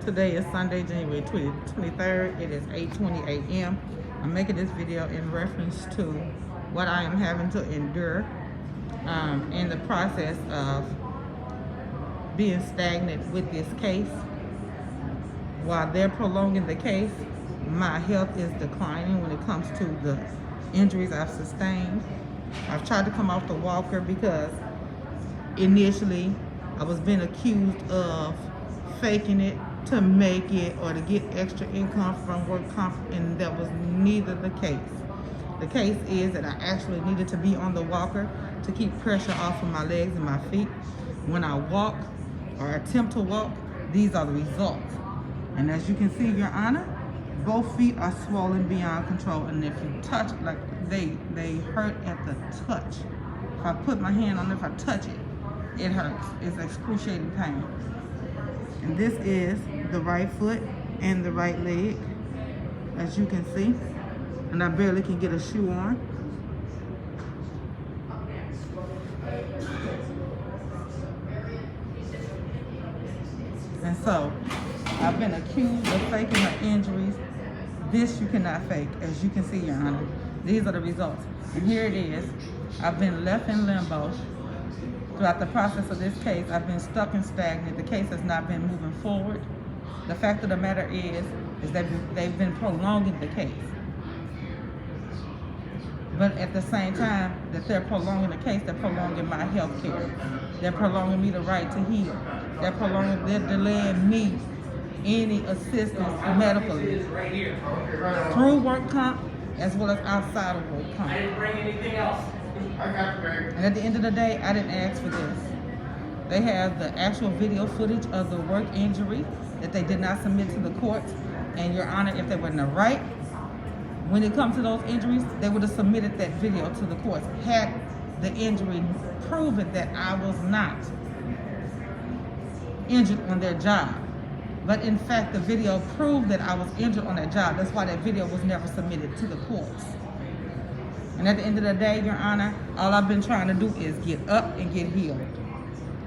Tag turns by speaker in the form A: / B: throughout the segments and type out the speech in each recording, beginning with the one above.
A: Today is Sunday, January 23rd. It is 8:20 a.m. I'm making this video in reference to what I am having to endure in the process of being stagnant with this case. While they're prolonging the case, my health is declining when it comes to the injuries I've sustained. I've tried to come off the walker because initially I was being accused of faking it to make it or to get extra income from work comp, and that was neither the case. The case is that I actually needed to be on the walker to keep pressure off of my legs and my feet. When I walk or attempt to walk, these are the results. And as you can see, Your Honor, both feet are swollen beyond control, and if you touch, like they hurt at the touch. If I put my hand on it, if I touch it, it hurts. It's excruciating pain. And this is the right foot and the right leg, as you can see. And I barely can get a shoe on. And so, I've been accused of faking my injuries. This you cannot fake, as you can see, Your Honor. These are the results. And here it is. I've been left in limbo. Throughout the process of this case, I've been stuck and stagnant. The case has not been moving forward. The fact of the matter is that they've been prolonging the case. But at the same time that they're prolonging the case, they're prolonging my health care. They're prolonging me the right to heal. They're delaying me any assistance medically through work comp as well as outside of work comp.
B: I didn't bring anything else.
A: And at the end of the day, I didn't ask for this. They have the actual video footage of the work injury that they did not submit to the courts. And Your Honor, if they were in the right, when it comes to those injuries, they would have submitted that video to the courts. Had the injury proven that I was not injured on their job. But in fact, the video proved that I was injured on that job. That's why that video was never submitted to the courts. And at the end of the day, Your Honor, all I've been trying to do is get up and get healed.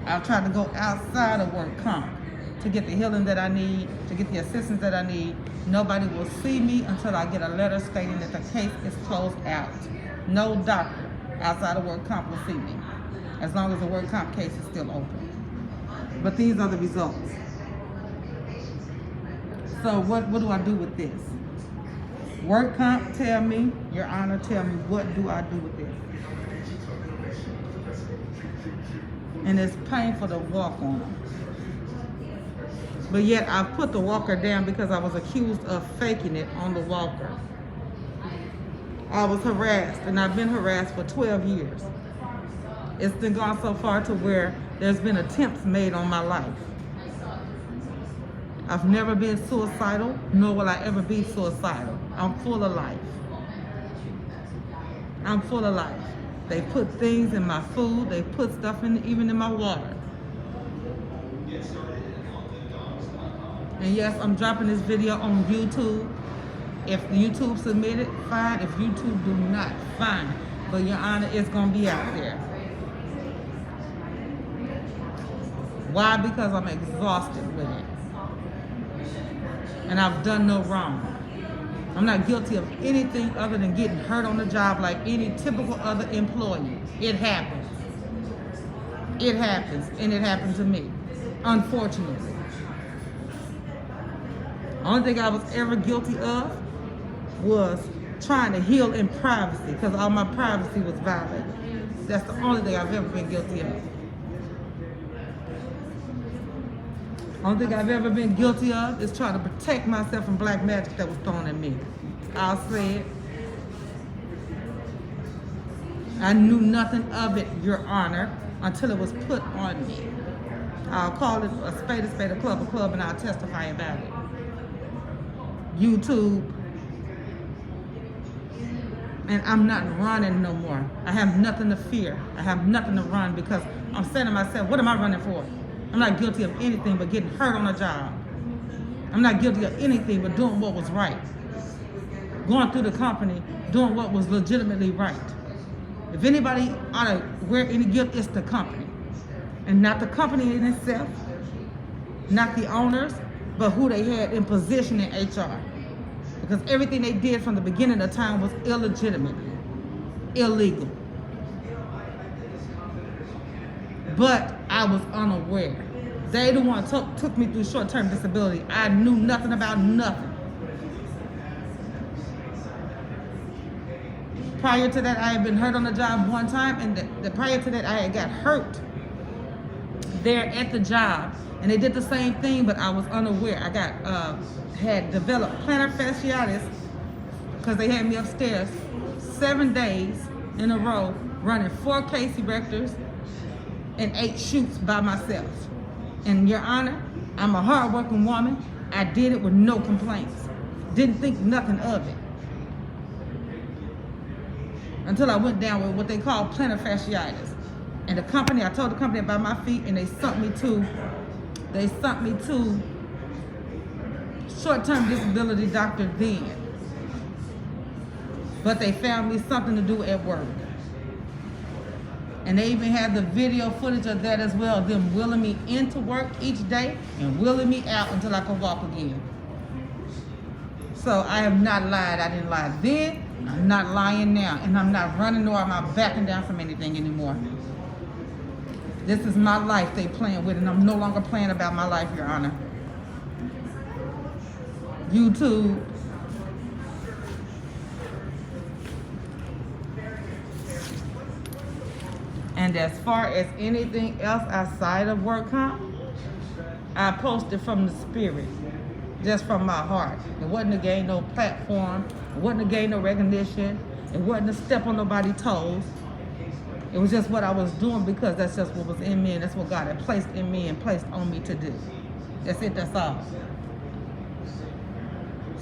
A: I've tried to go outside of work comp to get the healing that I need, to get the assistance that I need. Nobody will see me until I get a letter stating that the case is closed out. No doctor outside of work comp will see me, as long as the work comp case is still open. But these are the results. So what do I do with this? Work comp tell me, Your Honor, tell me, what do I do with this? And it's painful to walk on them. But yet I put the walker down because I was accused of faking it on the walker. I was harassed, and I've been harassed for 12 years. It's been gone so far to where there's been attempts made on my life. I've never been suicidal, nor will I ever be suicidal. I'm full of life. I'm full of life. They put things in my food. They put stuff in, even in my water. And yes, I'm dropping this video on YouTube. If YouTube submit it, fine. If YouTube do not, fine. But Your Honor, it's gonna be out there. Why? Because I'm exhausted with it. And I've done no wrong. I'm not guilty of anything other than getting hurt on the job like any typical other employee. It happens. It happens, and it happened to me, unfortunately. Only thing I was ever guilty of was trying to heal in privacy, because all my privacy was violated. That's the only thing I've ever been guilty of. Only thing I've ever been guilty of is trying to protect myself from black magic that was thrown at me. I'll say it. I knew nothing of it, Your Honor, until it was put on me. I'll call it a spade, a club, and I'll testify about it. YouTube. And I'm not running no more. I have nothing to fear. I have nothing to run, because I'm saying to myself, what am I running for? I'm not guilty of anything but getting hurt on a job. I'm not guilty of anything but doing what was right. Going through the company, doing what was legitimately right. If anybody ought to wear any guilt, it's the company. And not the company in itself, not the owners, but who they had in position in HR. Because everything they did from the beginning of time was illegitimate, illegal. But I was unaware. They the one took me through short-term disability. I knew nothing about nothing. Prior to that, I had been hurt on the job one time, and prior to that, I had got hurt there at the job, and they did the same thing, but I was unaware. I had developed plantar fasciitis because they had me upstairs 7 days in a row running 4 case erectors and 8 shoots by myself. And Your Honor, I'm a hard-working woman. I did it with no complaints. Didn't think nothing of it. Until I went down with what they call plantar fasciitis. And the company, I told the company about my feet, and they sent me to short-term disability doctor then. But they found me something to do at work. And they even had the video footage of that as well, them wheeling me into work each day and wheeling me out until I could walk again. So I have not lied. I didn't lie then. I'm not lying now. And I'm not running nor am I backing down from anything anymore. This is my life they playing with, and I'm no longer playing about my life, Your Honor. YouTube. And as far as anything else outside of work comp, I posted from the spirit, just from my heart. It wasn't to gain no platform. It wasn't to gain no recognition. It wasn't to step on nobody's toes. It was just what I was doing because that's just what was in me, and that's what God had placed in me and placed on me to do. That's it, that's all.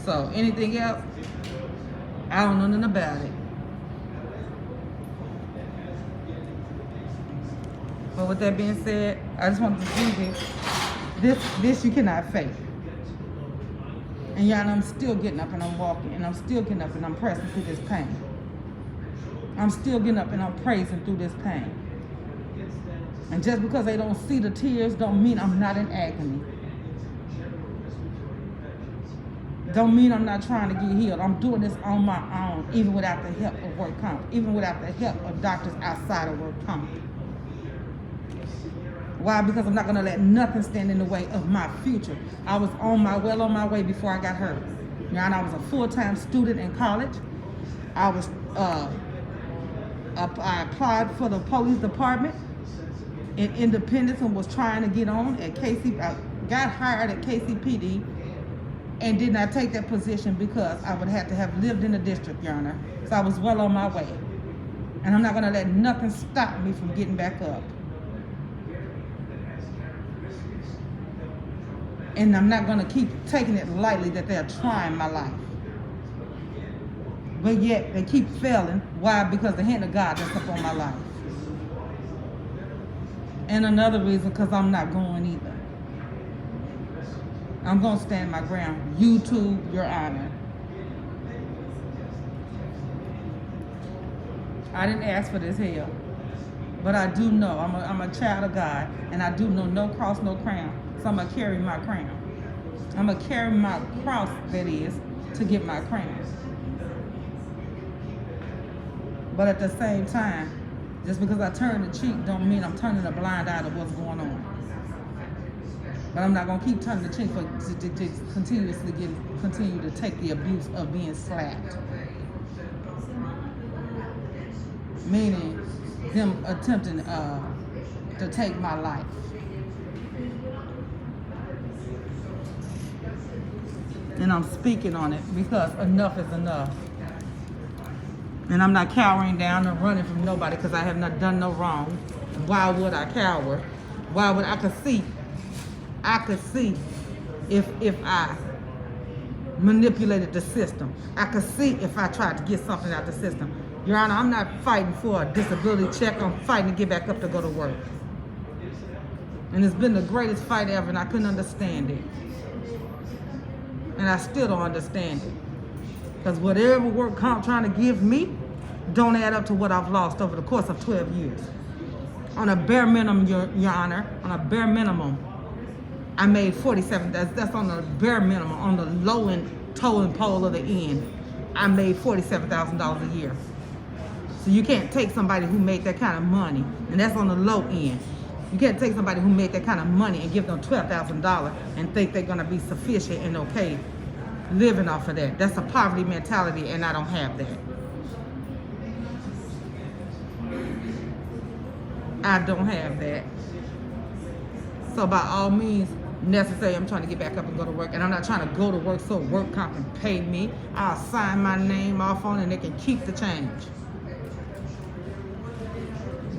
A: So anything else, I don't know nothing about it. But with that being said, I just want to see this you cannot fake. And y'all, I'm still getting up and I'm walking, and I'm still getting up and I'm pressing through this pain. I'm still getting up and I'm praising through this pain. And just because they don't see the tears don't mean I'm not in agony. Don't mean I'm not trying to get healed. I'm doing this on my own, even without the help of work comp, even without the help of doctors outside of work comp. Why? Because I'm not going to let nothing stand in the way of my future. I was well on my way before I got hurt. Now, I was a full-time student in college. I applied for the police department in Independence and was trying to get on at I got hired at KCPD and did not take that position because I would have to have lived in the district, Your Honor. So I was well on my way. And I'm not going to let nothing stop me from getting back up. And I'm not going to keep taking it lightly that they're trying my life. But yet they keep failing. Why? Because the hand of God that's up on my life. And another reason, because I'm not going either. I'm going to stand my ground. YouTube, Your Honor. I didn't ask for this hell. But I do know I'm a child of God. And I do know no cross, no crown. So I'm going to carry my crown. I'm going to carry my cross, that is, to get my crown. But at the same time, just because I turn the cheek don't mean I'm turning a blind eye to what's going on. But I'm not going to keep turning the cheek to continue to take the abuse of being slapped. Meaning them attempting to take my life. And I'm speaking on it because enough is enough. And I'm not cowering down or running from nobody because I have not done no wrong. Why would I cower? Why would I could see if I manipulated the system. I could see if I tried to get something out of the system. Your Honor, I'm not fighting for a disability check. I'm fighting to get back up to go to work. And it's been the greatest fight ever, and I couldn't understand it. And I still don't understand it. Because whatever work comp trying to give me don't add up to what I've lost over the course of 12 years. On a bare minimum, Your Honor, on a bare minimum. I made 47. That's on the bare minimum, on the low end totem pole of the end. I made $47,000 a year. So you can't take somebody who made that kind of money, and that's on the low end. You can't take somebody who made that kind of money and give them $12,000 and think they're gonna be sufficient and okay living off of that. That's a poverty mentality, and I don't have that. I don't have that. So by all means necessary, I'm trying to get back up and go to work, and I'm not trying to go to work so work comp can pay me. I'll sign my name off on it and they can keep the change.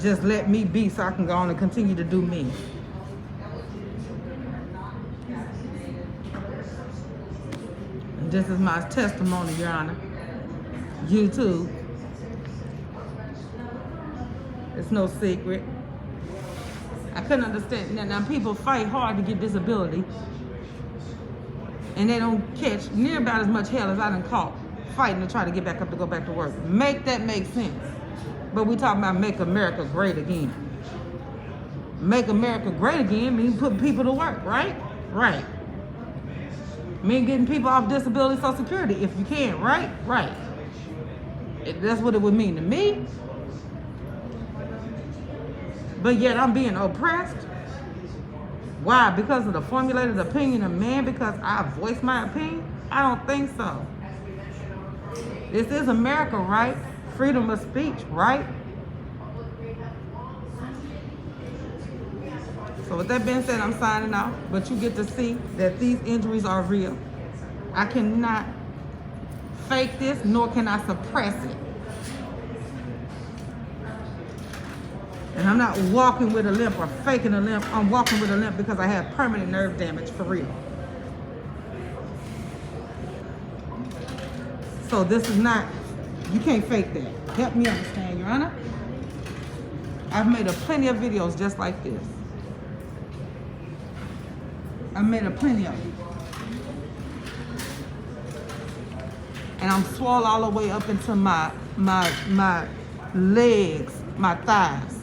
A: Just let me be so I can go on and continue to do me. And this is my testimony, Your Honor. YouTube. It's no secret. I couldn't understand. Now people fight hard to get disability, and they don't catch near about as much hell as I done caught fighting to try to get back up to go back to work. Make that make sense. But we talking about make America great again. Make America great again means putting people to work, right? Right. Mean getting people off disability Social Security if you can, right? Right. That's what it would mean to me. But yet I'm being oppressed. Why? Because of the formulated opinion of man? Because I voice my opinion? I don't think so. This is America, right? Freedom of speech, right? So with that being said, I'm signing off. But you get to see that these injuries are real. I cannot fake this, nor can I suppress it. And I'm not walking with a limp or faking a limp. I'm walking with a limp because I have permanent nerve damage for real. So this is not, you can't fake that. Help me understand, Your Honor. I've made plenty of videos just like this. I've made plenty of them. And I'm swole all the way up into my legs, my thighs.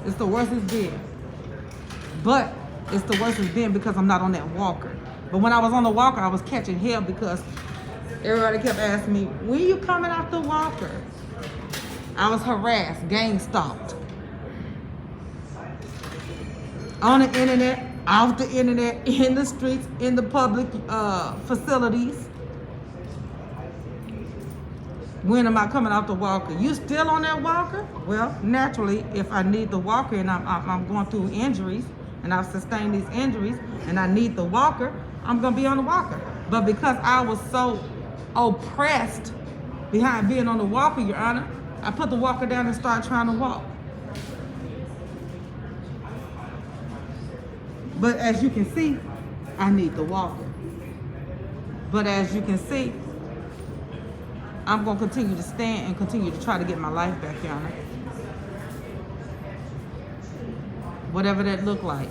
A: It's the worst it's been. But it's the worst it's been because I'm not on that walker. But when I was on the walker, I was catching hell because everybody kept asking me, when you coming off the walker? I was harassed, gang stalked. On the internet, off the internet, in the streets, in the public facilities. When am I coming off the walker? You still on that walker? Well, naturally, if I need the walker and I'm going through injuries and I've sustained these injuries and I need the walker, I'm gonna be on the walker. But because I was so oppressed behind being on the walker, Your Honor, I put the walker down and started trying to walk. But as you can see, I need the walker. But as you can see, I'm going to continue to stand and continue to try to get my life back, Your Honor. Whatever that look like.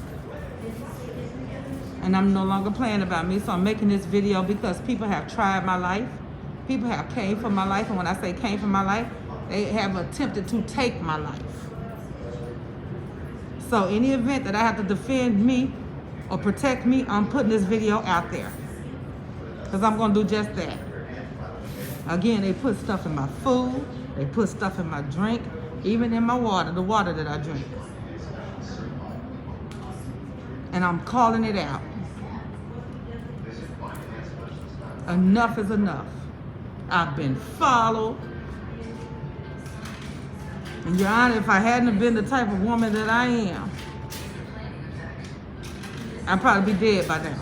A: And I'm no longer playing about me, so I'm making this video because people have tried my life. People have came for my life, and when I say came for my life, they have attempted to take my life. So any event that I have to defend me or protect me, I'm putting this video out there. Because I'm going to do just that. Again, they put stuff in my food. They put stuff in my drink. Even in my water, the water that I drink. And I'm calling it out. Enough is enough. I've been followed. And Your Honor, if I hadn't have been the type of woman that I am, I'd probably be dead by now.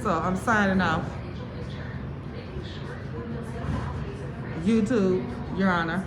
A: So I'm signing off. YouTube, Your Honor.